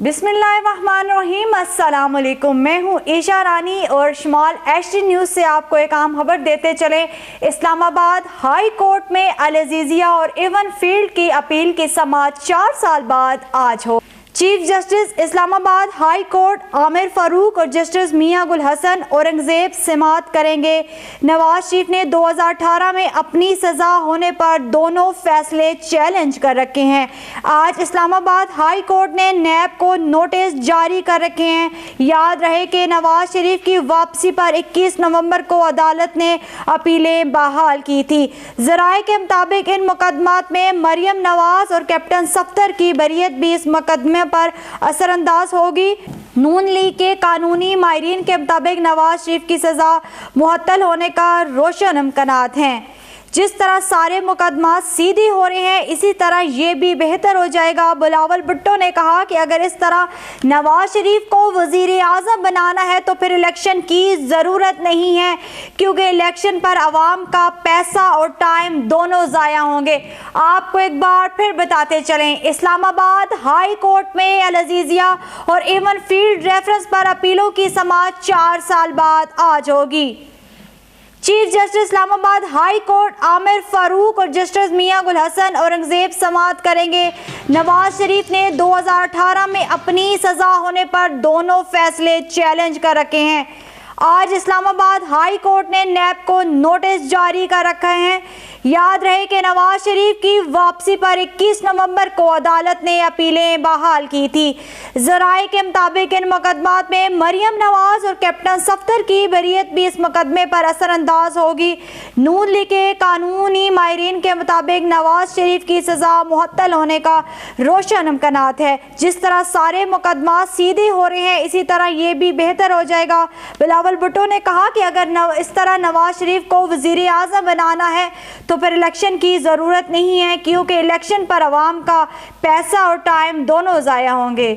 बिस्मिल्लाहिर्रहमानिर्रहीम, अस्सलाम वालेकुम। मैं हूँ ईशा रानी और शमाल HD न्यूज़ से आपको एक अहम खबर देते चले। इस्लामाबाद हाई कोर्ट में अल अज़ीज़िया और एवन फील्ड की अपील की समाअत 4 साल बाद आज हो। Chief justice Islamabad high court Aamir Farooq और जस्टिस मियां गुल हसन औरंगजेब समाअत करेंगे। नवाज शरीफ ने 2018 में अपनी सज़ा होने पर दोनों फैसले चैलेंज कर रखे हैं। आज इस्लामाबाद हाई कोर्ट ने नैब को नोटिस जारी कर रखे हैं। याद रहे कि नवाज शरीफ की वापसी पर 21 नवंबर को अदालत ने अपीलें बहाल की थी। ज़राए के मुताबिक इन मुकदमात में मरियम नवाज और कैप्टन सफ्दर की बरीयत भी इस मुकदमे पर असरअंदाज होगी। नून लीग के कानूनी माहिरीन के मुताबिक नवाज शरीफ की सजा मुअत्तल होने का रोशन इम्कानात हैं। जिस तरह सारे मुकदमा सीधी हो रहे हैं, इसी तरह ये भी बेहतर हो जाएगा। बिलावल भुट्टो ने कहा कि अगर इस तरह नवाज शरीफ को वजीर आज़म बनाना है तो फिर इलेक्शन की ज़रूरत नहीं है, क्योंकि इलेक्शन पर आवाम का पैसा और टाइम दोनों ज़ाया होंगे। आपको एक बार फिर बताते चलें, इस्लामाबाद हाई कोर्ट में अल अज़ीज़िया और एवन फील्ड रेफरेंस पर अपीलों की समाअत 4 साल बाद आज होगी। Chief justice Islamabad high court Aamir Farooq और जस्टिस मियां गुल हसन औरंगजेब समाअत करेंगे। नवाज शरीफ ने 2018 में अपनी सजा होने पर दोनों फैसले चैलेंज कर रखे हैं। आज इस्लामाबाद हाई कोर्ट ने नैब को नोटिस जारी कर रखे हैं। याद रहे कि नवाज शरीफ की वापसी पर 21 नवंबर को अदालत ने अपीलें बहाल की थी। ज़राए के मुताबिक इन मुकदमात में मरियम नवाज और कैप्टन सफ्दर की बरीयत भी इस मुकदमे पर असरअंदाज होगी। नून लीग के कानूनी माहिरीन के मुताबिक नवाज शरीफ की सज़ा मुअत्तल होने का रोशन इम्कानात है। जिस तरह सारे मुकदमा सीधे हो रहे हैं, इसी तरह ये भी बेहतर हो जाएगा। बिलावल भुट्टो ने कहा कि अगर इस तरह नवाज शरीफ को वजीर आज़म बनाना है तो फिर इलेक्शन की ज़रूरत नहीं है, क्योंकि इलेक्शन पर आवाम का पैसा और टाइम दोनों ज़ाया होंगे।